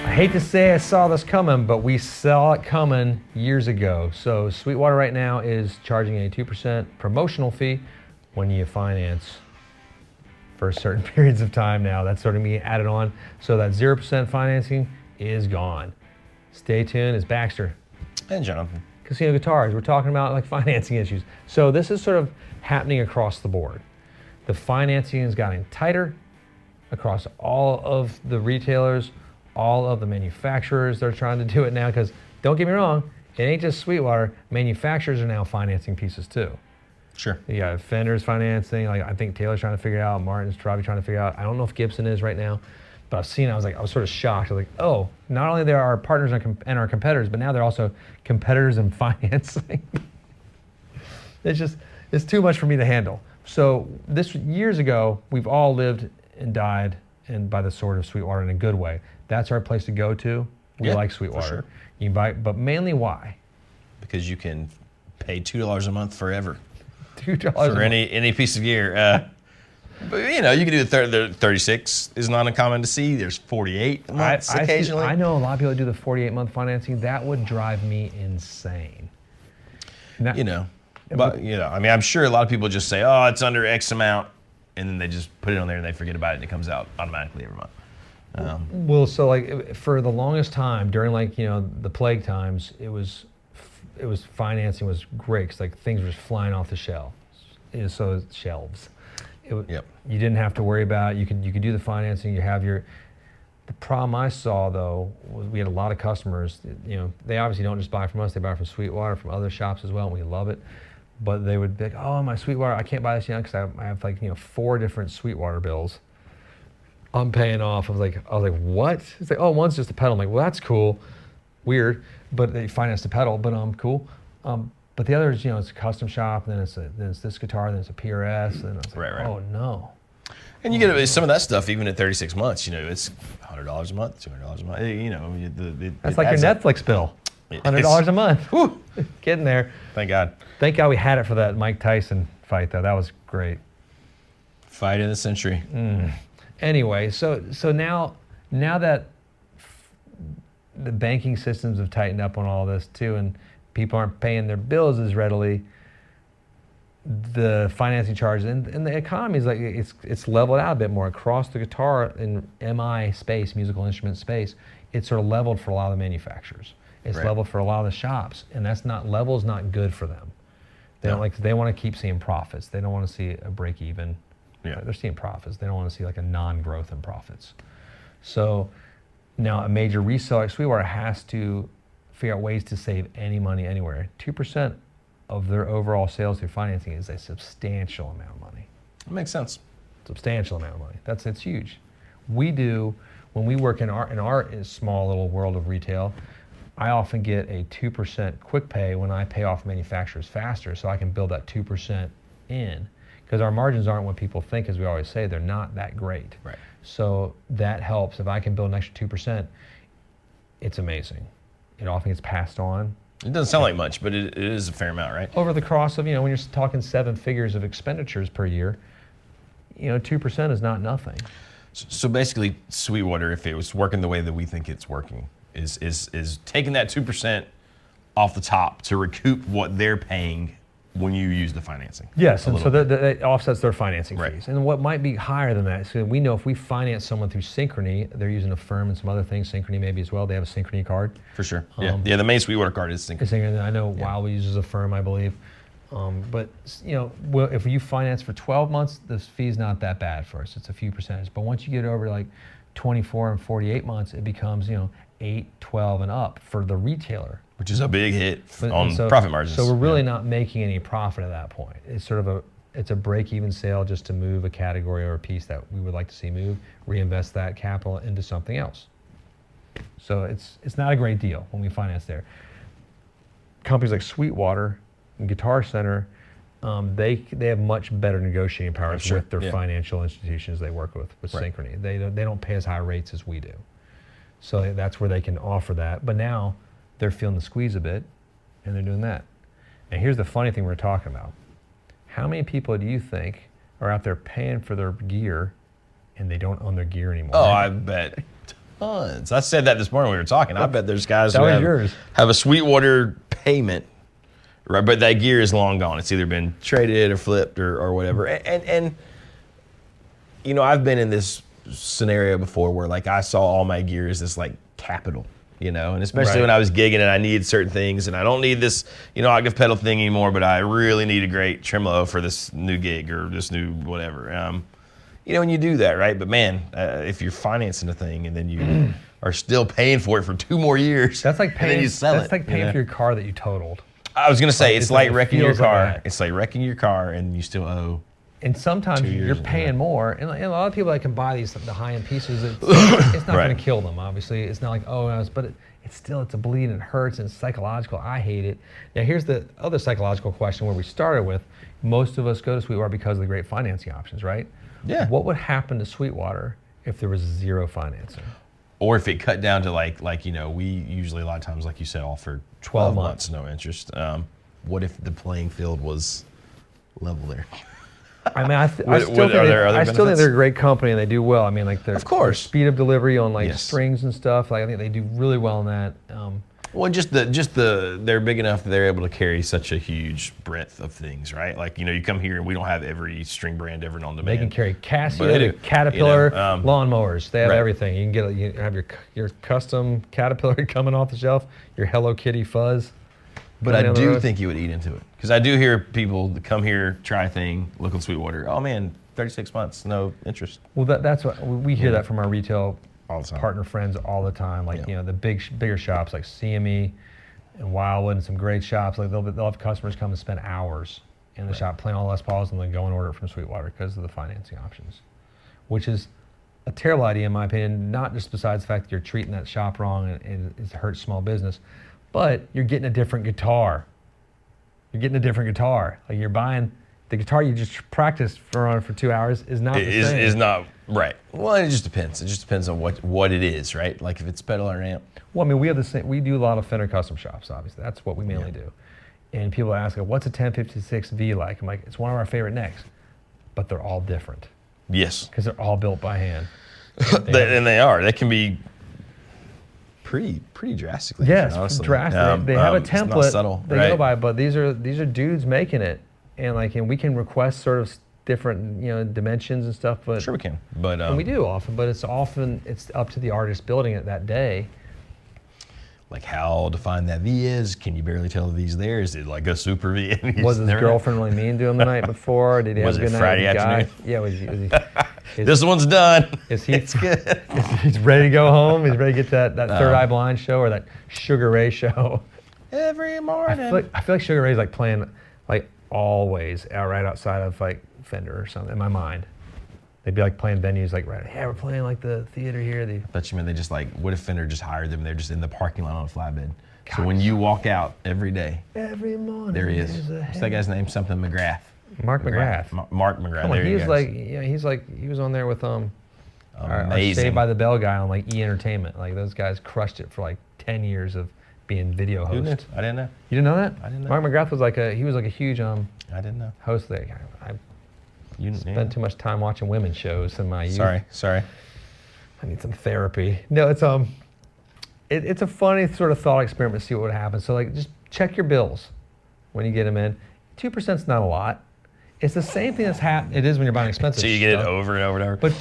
I hate to say I saw this coming, but we saw it coming years ago. So Sweetwater right now is charging a 2% promotional fee when you finance for certain periods of time now. That's sort of being added on. So that 0% financing is gone. Stay tuned. It's Baxter and Jonathan. Casino Guitars. We're talking about like financing issues. So this is sort of happening across the board. The financing is getting tighter across all of the retailers, all of the manufacturers. They're trying to do it now because don't get me wrong, it ain't just Sweetwater. Manufacturers are now financing pieces too. Sure. You got Fender's financing. Like I think Taylor's trying to figure it out. Martin's probably trying to figure it out. I don't know if Gibson is right now, but I've seen. I was sort of shocked. I was like, oh, not only they're our partners and our competitors, but now they're also competitors in financing. It's too much for me to handle. So this years ago, we've all lived and died and by the sword of Sweetwater in a good way. That's our place to go to. We like Sweetwater. For sure. You can buy, but mainly why? Because you can pay $2 a month forever. $2 for any piece of gear. But you know, you can do the 36 is not uncommon to see. There's 48 months occasionally. I know a lot of people that do the 48-month financing. That would drive me insane. But I mean, I'm sure a lot of people just say, oh, it's under X amount, and then they just put it on there and they forget about it and it comes out automatically every month. Well, so like for the longest time during the plague times, it was financing was great because like things were just flying off the shelves. Shelves. You didn't have to worry about it. You could do the financing. You have the problem I saw though was we had a lot of customers. They obviously don't just buy from us. They buy from Sweetwater, from other shops as well, and we love it. But they would be like, oh, my Sweetwater, I can't buy this because I have 4 different Sweetwater bills I'm paying off. I was like, what? It's like, oh, one's just a pedal. I'm like, well, that's cool. Weird, but they finance the pedal, but cool. But the other is, it's a custom shop, and then it's this guitar, then it's a PRS, and I was like, oh no. And you get some of that stuff even at 36 months. It's $100 a month, $200 a month. That's like your Netflix bill. $100 a month. Whew, getting there. Thank God. Thank God we had it for that Mike Tyson fight, though. That was great. Fight of the century. Anyway, so now that the banking systems have tightened up on all this too, and people aren't paying their bills as readily, the financing charges and the economy is like it's leveled out a bit more across the guitar and MI space, musical instrument space. It's sort of leveled for a lot of the manufacturers. It's leveled for a lot of the shops, and level's not good for them. They want to keep seeing profits. They don't want to see a break even. Yeah. They're seeing profits. They don't want to see like a non-growth in profits. So now a major reseller like Sweetwater has to figure out ways to save any money anywhere. 2% of their overall sales through financing is a substantial amount of money. That makes sense. Substantial amount of money. It's huge. We do, when we work in our small little world of retail, I often get a 2% quick pay when I pay off manufacturers faster, so I can build that 2% in. Because our margins aren't what people think, as we always say. They're not that great. Right. So that helps. If I can build an extra 2%, it's amazing. It often gets passed on. It doesn't sound like much, but it is a fair amount, right? Over the course of, when you're talking 7 figures of expenditures per year, 2% is not nothing. So basically, Sweetwater, if it was working the way that we think it's working, is taking that 2% off the top to recoup what they're paying when you use the financing. Yes, and so that offsets their financing fees. And what might be higher than that, so we know if we finance someone through Synchrony, they're using Affirm and some other things, Synchrony maybe as well, they have a Synchrony card. For sure. The main Sweetwater card is Synchrony. I know Wiley uses Affirm, I believe. But if you finance for 12 months, the fee's not that bad for us. It's a few percentage. But once you get over like 24 and 48 months, it becomes 8, 12 and up for the retailer. Which is a big hit on profit margins. So we're really not making any profit at that point. It's sort of a break-even sale just to move a category or a piece that we would like to see move, reinvest that capital into something else. So it's not a great deal when we finance there. Companies like Sweetwater and Guitar Center, they have much better negotiating powers with their financial institutions they work with Synchrony. They don't pay as high rates as we do. So that's where they can offer that. But now they're feeling the squeeze a bit, and they're doing that. And here's the funny thing we're talking about. How many people do you think are out there paying for their gear and they don't own their gear anymore? Oh, I bet tons. I said that this morning when we were talking. I bet there's guys That who was yours. have a Sweetwater payment, right? But that gear is long gone. It's either been traded or flipped or whatever. And you know, I've been in this scenario before where like I saw all my gear as this like capital, you know, and especially Right. when I was gigging and I needed certain things and I don't need this, you know, octave pedal thing anymore, but I really need a great tremolo for this new gig or this new whatever. You know, and you do that, right? But man, if you're financing a thing and then you are still paying for it for 2 more years, That's like and paying. then you sell That's it, like paying you know? for your car that you totaled. I was gonna say it's like it wrecking your feels like car. that. It's like wrecking your car and you still owe. And sometimes 2 years, you're yeah. paying more, and a lot of people that can buy the high-end pieces, it's not Right. going to kill them. Obviously, it's not like but it's still it's a bleed and it hurts and it's psychological. I hate it. Now here's the other psychological question where we started with. Most of us go to Sweetwater because of the great financing options, right? Yeah. What would happen to Sweetwater if there was zero financing? Or if it cut down to like you know, we usually a lot of times, like you said, offer 12 months, no interest. What if the playing field was level there? I mean, I still Are there other think benefits? they're a great company and they do well. I mean, like Of course. their speed of delivery on like Yes. strings and stuff. Like I think they do really well in that. Well, they're big enough that they're able to carry such a huge breadth of things, right? Like, you know, you come here and we don't have every string brand ever known to They man. can carry But they Casio, do, Caterpillar, you know, lawnmowers. They have right. everything. You can you have your custom Caterpillar coming off the shelf, your Hello Kitty fuzz. But coming I down the do road. think you would eat into it. Because I do hear people that come here, try a thing, look on Sweetwater. Oh, man, 36 months, no interest. Well, that's what we hear that from our retail All the time. partner friends all the time. Like Yeah. you know the bigger shops like CME and Wildwood and some great shops. Like they'll have customers come and spend hours in the shop playing all Les Pauls and then go and order it from Sweetwater because of the financing options, which is a terrible idea in my opinion. Not just besides the fact that you're treating that shop wrong and it hurts small business, but you're getting a different guitar. You're getting a different guitar. Like you're buying the guitar you just practiced for 2 hours is not the same. Is not right. Well, it just depends. It just depends on what it is, right? Like if it's pedal or amp. Well, I mean, we have the same. We do a lot of Fender custom shops. Obviously, that's what we mainly do. And people ask, "What's a 1056V like?" I'm like, "It's one of our favorite necks, but they're all different Yes. because they're all built by hand." And they are. They can be pretty drastically. Yes, different, honestly. drastic. They have a It's not template subtle, they right? go by, but these are dudes making it, and we can request sort of different dimensions and stuff. But Sure we can. But and we do often, but it's up to the artist building it that day. like how defined that V is, can you barely tell the V's there? Is it like a super V? Was his girlfriend really mean to him the night before? Did he Was have a it good Friday night with the guy? afternoon? Yeah, was he This one's done. Is he? It's good. He's ready to go home. He's ready to get that Third Eye Blind show or that Sugar Ray show. Every I morning. feel like Sugar Ray's like playing like always right outside of like Fender or something in my mind. They'd be like playing venues like hey, we're playing like the theater here. But you mean they just like, what if Fender just hired them? They're just in the parking lot on a flatbed. So God. when you walk out every day, Every morning. there he is. there's a What's that guy's name? Something McGrath. Mark McGrath. Mark McGrath. Come on, there he you was go. he was on there with our Amazing. Saved by the Bell guy on like E Entertainment. Like those guys crushed it for like 10 years of being video Who knew? host. I didn't know. You didn't know that? I didn't know. Mark McGrath was like a huge I didn't know. host there. I You spent too much time watching women's shows in my youth. Sorry. I need some therapy. No, it's a funny sort of thought experiment to see what would happen. So like just check your bills when you get them in. 2%'s not a lot. It's the same thing it is when you're buying expensive So you get it stuff. over and over and over. But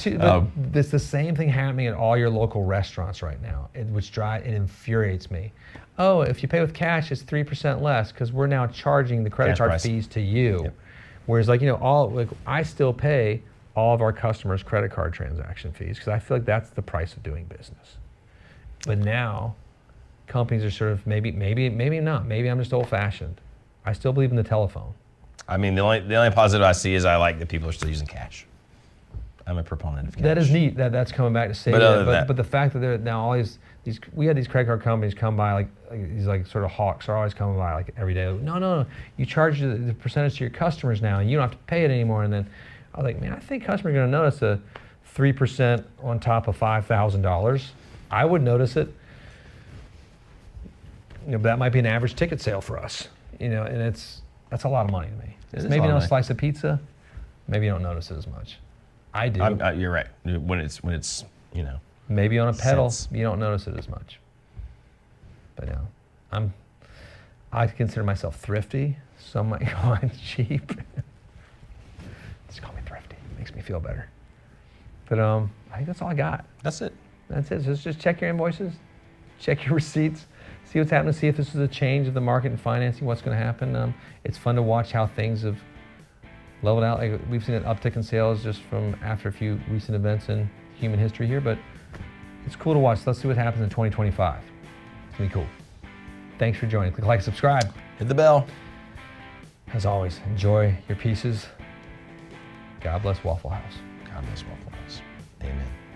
it's the same thing happening at all your local restaurants right now, which it infuriates me. Oh, if you pay with cash, it's 3% less because we're now charging the credit Cash card price. fees to you. Yep. Whereas I still pay all of our customers' credit card transaction fees because I feel like that's the price of doing business. But now, companies are sort of maybe not. Maybe I'm just old-fashioned. I still believe in the telephone. I mean, the only positive I see is I like that people are still using cash. I'm a proponent of cash. That is neat. That's coming back to save But you. other than that- But the fact that they're now all these we had these credit card companies come by like these like sort of hawks are always coming by like every day. No, you charge the percentage to your customers now, and you don't have to pay it anymore. And then I was like, man, I think customers are going to notice a 3% on top of $5,000. I would notice it. But that might be an average ticket sale for us. And that's a lot of money to me. It is a Maybe lot of not a money. slice of pizza. Maybe you don't notice it as much. I do. You're right. When it's Maybe on a pedal, sense. you don't notice it as much. But I consider myself thrifty, so I'm like, oh, I'm cheap. Just call me thrifty. Makes me feel better. But I think that's all I got. That's it. That's it. Just check your invoices, check your receipts, see what's happening, see if this is a change of the market and financing, what's going to happen. It's fun to watch how things have leveled out. Like we've seen an uptick in sales just from after a few recent events in human history here, but it's cool to watch. Let's see what happens in 2025. It's going to be cool. Thanks for joining. Click like, subscribe. Hit the bell. As always, enjoy your pieces. God bless Waffle House. God bless Waffle House. Amen.